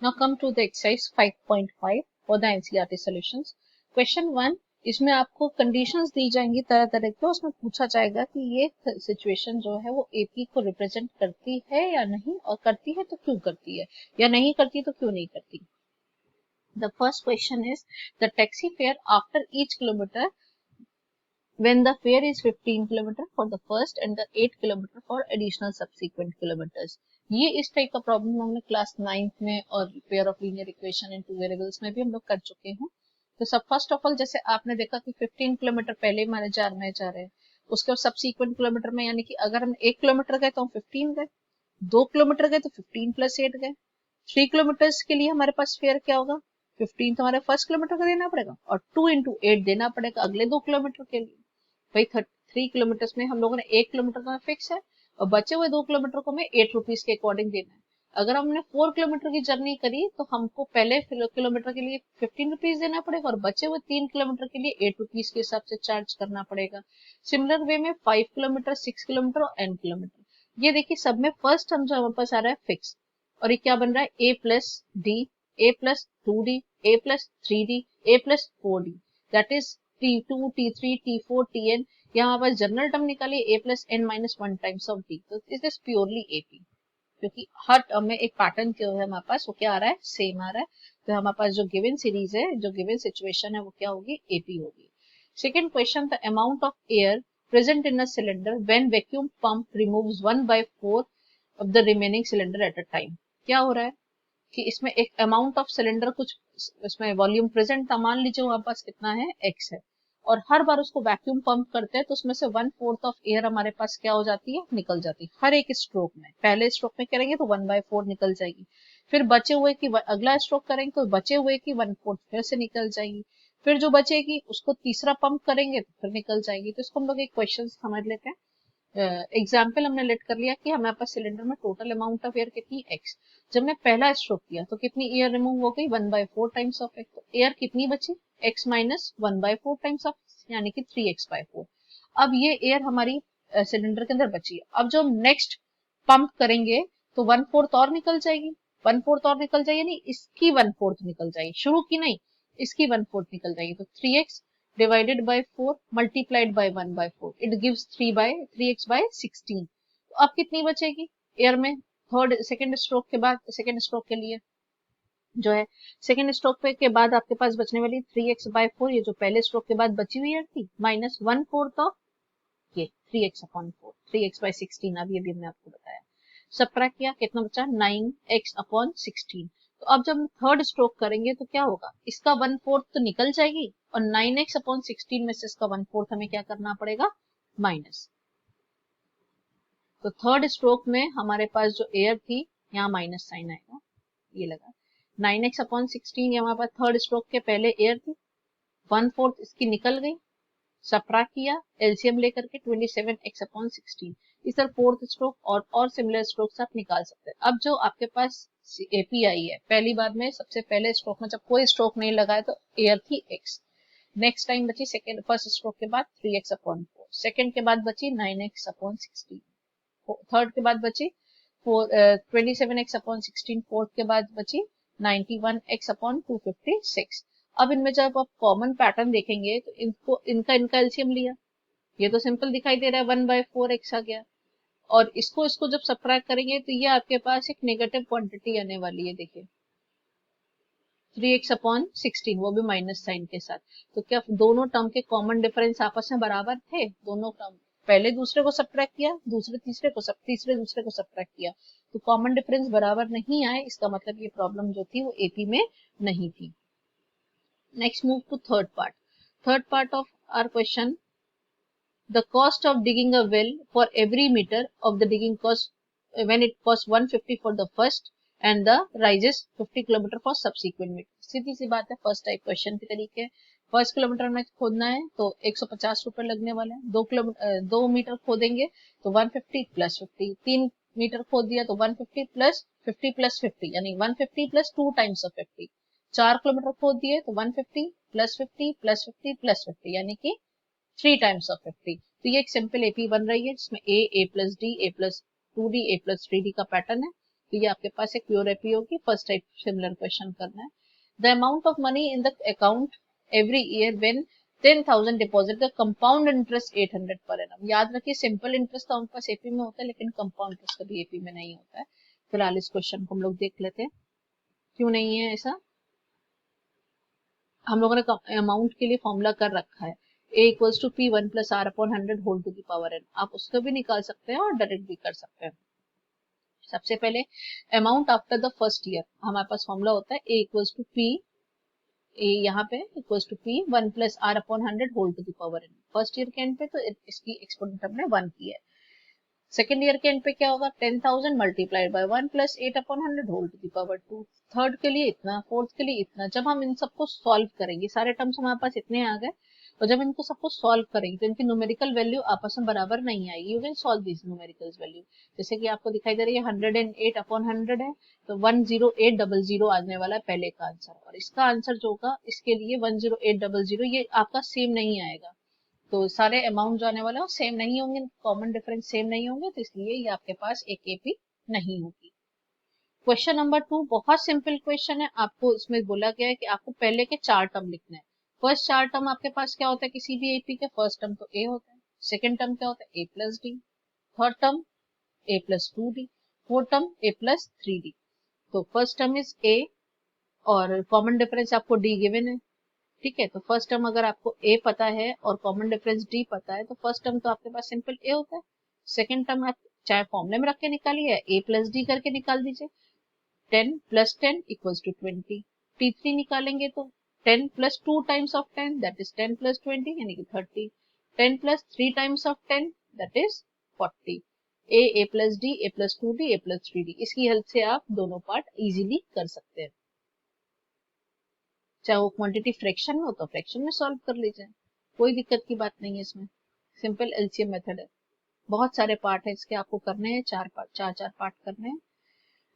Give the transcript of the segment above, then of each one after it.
Now come to the exercise 5.5 for the NCERT solutions. Question 1, इसमें आपको conditions दी जाएंगी तरह तरह की, उसमें पूछा जाएगा कि ये सिचुएशन जो है वो एपी को रिप्रेजेंट करती है या नहीं, और करती है तो क्यों करती है, या नहीं करती तो क्यों नहीं करती. The first question is the taxi fare after each kilometer when the fare is 15 km for the first and the 8 km for additional subsequent kilometers. ये इस टाइप का प्रॉब्लम हमने क्लास 9th में और pair of linear equation in two variables में भी हम लोग कर चुके हैं. तो सब फर्स्ट ऑफ ऑल जैसे आपने देखा कि 15 किलोमीटर पहले हमारे जा रहे हैं, उसके बाद सबसीक्वेंट किलोमीटर में यानी कि अगर हम 1 किलोमीटर गए तो हम 15 गए, 2 किलोमीटर गए तो 15 प्लस 8 गए, 3 किलोमीटर के लिए हमारे पास फेयर क्या होगा, 15 तो हमारे फर्स्ट किलोमीटर का देना पड़ेगा और 2 इंटू 8 देना पड़ेगा अगले 2 किलोमीटर के लिए. भाई 3 किलोमीटर में हम लोगों ने 1 किलोमीटर का फिक्स है और बचे हुए 2 किलोमीटर को हमें 8 रुपीज के अकॉर्डिंग देना है. अगर हमने 4 किलोमीटर की जर्नी करी तो हमको पहले किलोमीटर के लिए 15 रुपीज देना पड़ेगा और बचे हुए 3 किलोमीटर के लिए 8 रुपीज के हिसाब से चार्ज करना पड़ेगा. सिमिलर वे में 5 किलोमीटर, 6 किलोमीटर और n किलोमीटर, ये देखिए सब में फर्स्ट हम जो हमारे पास आ रहा है फिक्स, और ये क्या बन रहा है a plus D, a plus 2d, a plus 3d, a plus 4d, that is T2, T3, T4, Tn. यहाँ पर जनरल टर्म निकालिए a plus n minus 1 times of d. तो इज दिस प्योरली AP, क्योंकि हर term में एक pattern जो है हमारे पास वो क्या आ रहा है, सेम आ रहा है. तो हमारे पास जो गिवन सीरीज है, जो गिवन सिचुएशन है वो क्या होगी, AP होगी. Second question, the amount of air present in a cylinder when vacuum pump removes 1/4 of the remaining cylinder at a time. क्या हो रहा है कि इसमें एक अमाउंट ऑफ सिलेंडर कुछ इसमें वॉल्यूम प्रेजेंट था, मान लीजिए हमारे पास कितना है, x है, और हर बार उसको वैक्यूम पंप करते हैं तो उसमें से 1/4 ऑफ एयर हमारे पास क्या हो जाती है, निकल जाती है हर एक स्ट्रोक में. पहले स्ट्रोक में करेंगे तो 1/4 निकल जाएगी, फिर बचे हुए की अगला स्ट्रोक करेंगे तो बचे हुए की 1/4 फिर से निकल जाएगी, फिर जो बचेगी उसको तीसरा पंप करेंगे तो फिर निकल जाएगी. तो इसको हम लोग एक क्वेश्चन समझ लेते हैं. एग्जाम्पल हमने लेट कर लिया कि हमारे पास सिलेंडर में टोटल अमाउंट ऑफ एयर कितनी x. जब मैं पहला स्ट्रोक किया तो कितनी एयर रिमूव हो गई, 1/4 टाइम्स ऑफ x. तो एयर कितनी बची, x माइनस 1/4 टाइम्स ऑफ, यानी कि 3x/4. अब ये एयर हमारी सिलेंडर के अंदर बची है. अब जो हम नेक्स्ट पंप करेंगे तो 1/4 और निकल जाएगी, 1/4 और निकल जाएगी, यानी इसकी 1/4 निकल जाएगी, शुरू की नहीं, इसकी 1/4 निकल जाएगी. तो 3x divided by 4 multiplied by 1/4, it gives 3x/16. तो अब कितनी बचेगी एयर में सेकेंड स्ट्रोक के बाद, सेकेंड स्ट्रोक के लिए जो है सेकेंड स्ट्रोक पे के बाद आपके पास बचने वाली 3x/4, ये जो पहले स्ट्रोक के बाद बची हुई एयर थी, माइनस 1/4 ऑफ ये 3x/4, 3x/16. अब ये भी हमने आपको बताया. सबट्रैक्ट किया, कितना बचा, 9x/16. तो अब जब हम थर्ड स्ट्रोक करेंगे तो क्या होगा, इसका 1/4 तो निकल जाएगी और 9x/16 में से इसका 1/4 हमें क्या करना पड़ेगा, माइनस. तो थर्ड स्ट्रोक में हमारे पास जो एयर थी यहाँ माइनस साइन आएगा, ये लगा 9x/16, ये हमारे पास थर्ड स्ट्रोक के पहले एयर थी, 1/4 इसकी निकल गई, सबट्रैक्ट किया, एलसीएम लेकर के 27x/16. इस तरह फोर्थ स्ट्रोक और सिमिलर स्ट्रोक्स आप निकाल सकते हैं. अब जो आपके पास एपी आई है, पहली बार में सबसे पहले स्ट्रोक में जब कोई स्ट्रोक नहीं लगाया तो एयर थी x, नेक्स्ट टाइम बची सेकेंड फर्स्ट स्ट्रोक के बाद 3x/4, सेकेंड के बाद बची 9x/16, थर्ड के बाद बची 27x/16, फोर्थ के बाद बची 91x/256. अब इनमें जब आप कॉमन पैटर्न देखेंगे तो इनका एलसीएम लिया, ये तो सिंपल दिखाई दे रहा है, 1/4x आ गया, और इसको जब सबट्रैक्ट करेंगे तो ये आपके पास एक नेगेटिव क्वांटिटी आने वाली है. देखिए 3x/16, वो भी माइनस साइन के साथ. तो क्या दोनों टर्म के कॉमन डिफरेंस आपस में बराबर थे, दोनों टर्म पहले दूसरे को सबट्रैक्ट किया, दूसरे तीसरे दूसरे को सबट्रैक्ट किया, तो कॉमन डिफरेंस बराबर नहीं आए, इसका मतलब ये प्रॉब्लम जो थी वो एपी में नहीं थी. Next move to third part. Third part of our question. The cost of digging a well for every meter of the digging cost when it costs 150 for the first and the rises 50 km for subsequent meter. सीधी सी बात है, first type question के तरीके. First kilometre में खोदना है तो 150 रुपए लगने वाले हैं, 2 मीटर खोदेंगे तो 150 प्लस 50, 3 मीटर खोद दिया तो 150 प्लस 50 प्लस 50, यानी 150 प्लस 2 टाइम्स ऑफ 50. 4 किलोमीटर खोद दिए तो 150 प्लस 50 प्लस 50 प्लस 50, यानी कि 3 टाइम्स ऑफ 50. तो ये एक सिंपल एपी बन रही है जिसमें a plus D, a plus 2d, a plus 3d का पैटर्न है. तो ये आपके पास एक प्योर एपी होगी। फर्स्ट टाइप सिमिलर क्वेश्चन करना है। The amount of money in the account every year when 10,000 deposit the compound interest 800 per annum. याद रखिए सिंपल इंटरेस्ट तो हमारे पास एपी में होता है, लेकिन कंपाउंड इंटरेस्ट कभी एपी में नहीं होता है। फिलहाल इस क्वेश्चन को हम लोग देख लेते हैं क्यों नहीं है ऐसा। हम लोगों ने अमाउंट के लिए फॉर्मूला कर रखा है, a equals to P 1 plus R upon 100 whole to the power n। आप उसको भी निकाल सकते हैं और डायरेक्ट भी कर सकते हैं। सबसे पहले amount after the first year, हमारे पास फॉर्मूला होता है a equals to P, A यहाँ पे equals to P 1 plus R upon 100 whole to the power n। First year के एंड पे तो इसकी एक्सपोनेंट हमने 1 की है। सेकेंड ईयर के एंड पे क्या होगा, 10,000 multiplied by 1 plus 8 upon 100 whole to the power 2। Third के लिए इतना, फोर्थ के लिए इतना। जब हम इन सबको सॉल्व करेंगे, सारे टर्म्स हमारे पास इतने आ गए, और जब इनको सबको सॉल्व करेंगे तो इनकी न्यूमेरिकल वैल्यू आपस में बराबर नहीं आएगी। You can solve this numerical value. जैसे कि आपको दिखाई दे रही है 108 अपॉन 100 है, तो 10800 आने वाला है पहले का आंसर, और इसका आंसर जो होगा इसके लिए 10800 ये आपका सेम नहीं आएगा। तो सारे अमाउंट जो आने वाले हैं सेम नहीं होंगे, कॉमन डिफरेंस सेम नहीं होंगे, तो इसलिए ये आपके पास एक एपी नहीं होगी। क्वेश्चन नंबर 2 बहुत सिंपल क्वेश्चन है। आपको इसमें बोला गया है कि आपको पहले के 4 टर्म लिखने हैं। फर्स्ट 4 टर्म आपके पास क्या होता है किसी भी एपी के, फर्स्ट टर्म तो ए होता है, सेकेंड टर्म क्या होता है ए प्लस डी, थर्ड टर्म ए प्लस 2d, फोर्थ टर्म ए प्लस 3d। तो फर्स्ट टर्म इज ए और कॉमन डिफरेंस आपको डी गिवन है, ठीक है। तो फर्स्ट टर्म अगर आपको ए पता है और कॉमन डिफरेंस डी पता है, तो फर्स्ट टर्म तो आपके पास सिंपल ए होता है। सेकंड टर्म आप चाहे फॉर्मूले में रख के निकालिए, ए प्लस डी करके निकाल दीजिए। 10 प्लस 10 इक्वल्स टू 20। T3 निकालेंगे तो 10 plus 2 times of 10 that is 10 plus 20 यानी कि 30। 10 plus 3 times of 10 that is 40। A plus D, A plus 2d, A plus 3d, इसकी हेल्प से आप दोनों पार्ट इजीली कर सकते हैं। चाहे वो क्वांटिटी फ्रैक्शन में हो तो फ्रैक्शन में सॉल्व कर लीजिए, कोई दिक्कत की बात नहीं है इसमें। सिंपल एलसीएम मेथड है। बहुत सारे पार्ट है इसके, आपको करने हैं 4 पार्ट, 4 पार्ट करने हैं।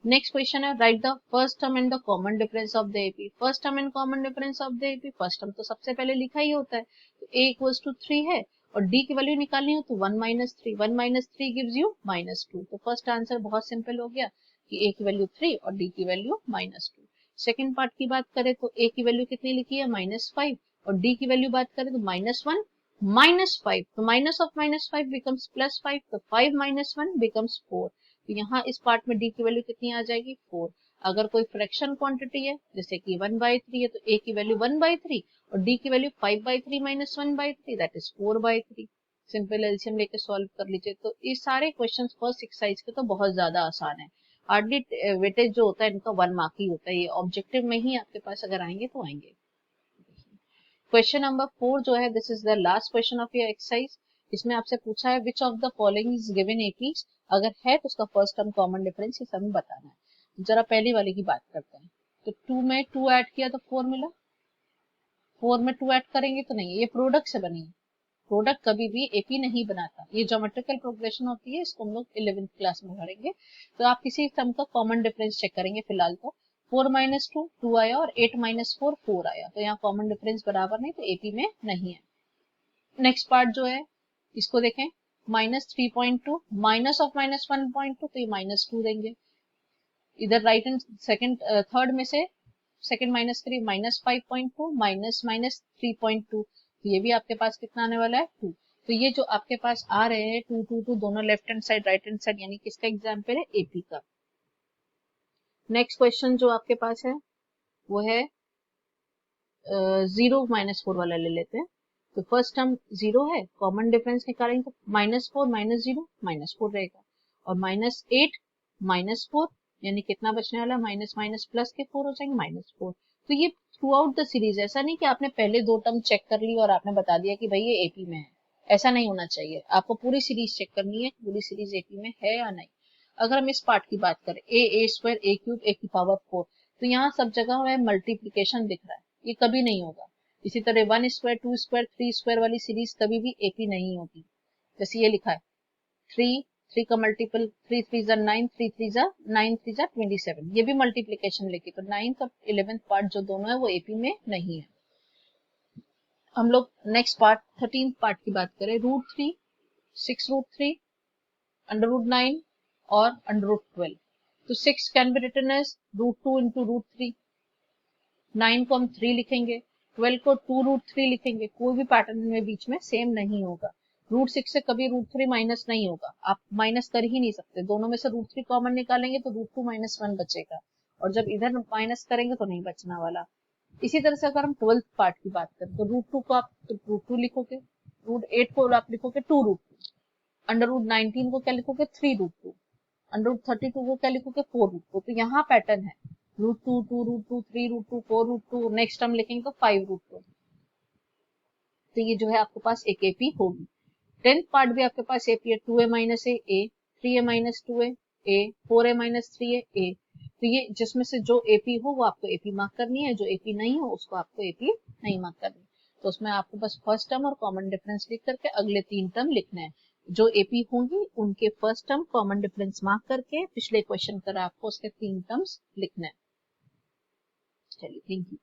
नेक्स्ट क्वेश्चन है, right the first term and the common difference of the AP. First term and common difference of the AP, first term तो सबसे पहले लिखा ही होता है, तो a इक्वल्स टू 3 है और d की वैल्यू निकालनी हो तो 1 माइनस 3, 1 माइनस 3 गिव्स यू -2। तो फर्स्ट आंसर बहुत सिंपल हो गया कि a की वैल्यू 3 और d की वैल्यू -2। सेकेंड पार्ट की बात करें तो a की वैल्यू कितनी लिखी है -5 और d की वैल्यू बात करें तो -1 -5, तो माइनस ऑफ -5 बिकम्स +5, तो 5 - 1 बिकम्स 4। तो यहाँ इस पार्ट में d की वैल्यू कितनी आ जाएगी 4। अगर कोई फ्रैक्शन क्वांटिटी है जैसे कि 1/3 है तो a की वैल्यू 1/3 और d की value 5/3 - 1/3 that is 4/3। Simple LCM लेके सॉल्व कर लीजिए। तो ये सारे क्वेश्चंस फर्स्ट एक्सरसाइज के तो बहुत ज्यादा आसान है। हार्डली वेटेज जो होता है इनका 1 मार्क ही होता है, ये ऑब्जेक्टिव में ही आपके पास अगर आएंगे तो आएंगे। क्वेश्चन नंबर 4 जो है, this is the last question of your exercise. इसमें आपसे पूछा है which of the following is given APs, अगर है तो उसका फर्स्ट टर्म कॉमन डिफरेंस ये हमें बताना है। जरा पहली वाले की बात करते हैं। तो 2 में 2 ऐड किया तो 4 मिला, 4 में 2 ऐड करेंगे तो नहीं, ये प्रोडक्ट से बनी है। प्रोडक्ट कभी भी एपी नहीं बनाता, ये ज्योमेट्रिकल प्रोग्रेशन होती है, इसको हम लोग 11th क्लास में पढ़ेंगे। तो आप किसी टर्म का कॉमन डिफरेंस चेक करेंगे। फिलहाल तो 4 - 2 2 आया और 8 - 4 4 आया, तो यहाँ कॉमन डिफरेंस बराबर नहीं, तो एपी में नहीं है। नेक्स्ट पार्ट जो है इसको देखें, -3.2 माइनस ऑफ -1.2, तो ये -2 देंगे। इधर राइट एंड सेकंड थर्ड में से सेकंड माइनस करिए, -5.2 माइनस -3.2, तो ये भी आपके पास कितना आने वाला है 2। तो ये जो आपके पास आ रहे हैं 2 2 2 दोनों left hand side right hand side, यानी किसका एग्जाम्पल है एपी का। नेक्स्ट क्वेश्चन जो आपके पास है वो है 0 -4 वाला ले लेते हैं। तो फर्स्ट टर्म 0 है, कॉमन डिफरेंस निकालेंगे तो -4 - 0 -4 रहेगा, और -8 -4 यानी कितना बचने वाला, माइनस माइनस प्लस के 4 हो जाएंगे -4। तो ये थ्रू आउट द सीरीज, ऐसा नहीं कि आपने पहले 2 टर्म चेक कर ली और आपने बता दिया कि भाई ये एपी में है, ऐसा नहीं होना चाहिए। आपको पूरी सीरीज चेक करनी है, पूरी सीरीज एपी में है या नहीं। अगर हम इस पार्ट की बात करें a square a cube a की पावर 4, तो यहाँ सब जगह हमें मल्टीप्लीकेशन दिख रहा है, ये कभी नहीं होगा। इसी तरह 1 स्क्वायर 2 स्क्वायर 3 स्क्वायर वाली सीरीज कभी भी एपी नहीं होगी। जैसे ये लिखा है 3 का मल्टीपल 3 3 जा 9, 3 3 जा 9 3 जा 27, ये भी मल्टीप्लीकेशन लेके, तो 9th और 11th पार्ट जो दोनों है वो एपी में नहीं है। हम लोग नेक्स्ट पार्ट 13th पार्ट की बात करें, √3 6√3 √9 और √12, तो 6 can be written as √2 into √3। 9 को हम 3 लिखेंगे, 12 को 2√3 लिखेंगे। कोई भी पैटर्न में बीच में सेम नहीं होगा। √6 से कभी √3 माइनस नहीं होगा, आप माइनस कर ही नहीं सकते। दोनों में से √3 कॉमन निकालेंगे तो √2 माइनस 1 बचेगा, और जब इधर माइनस करेंगे तो नहीं बचने वाला। इसी तरह से अगर हम 12th पार्ट की बात करें तो √2 को आप √2 लिखोगे, √8 को आप लिखोगे 2√2, √19 को क्या लिखोगे 3√2, √32 को क्या लिखोगे 4√2। तो यहाँ पैटर्न है √2, 2√2, 3√2, 4√2, नेक्स्ट हम लिखेंगे तो 5√2। तो ये जो है आपके पास एक एपी होगी। 10th पार्ट भी आपके पास एपी है, 2a माइनस ए, 3a minus 2a, 4a minus 3a, ए। तो ये जिसमें से जो एपी हो वो आपको एपी मार्क करनी है, जो एपी नहीं हो उसको आपको एपी नहीं मार्क करनी। तो उसमें आपको बस फर्स्ट टर्म और कॉमन डिफरेंस लिख करके अगले 3 टर्म लिखने हैं। जो एपी होंगी उनके first term common difference mark करके पिछले क्वेश्चन कर आपको उसके 3 टर्म्स लिखने हैं। चलिए, थैंक यू।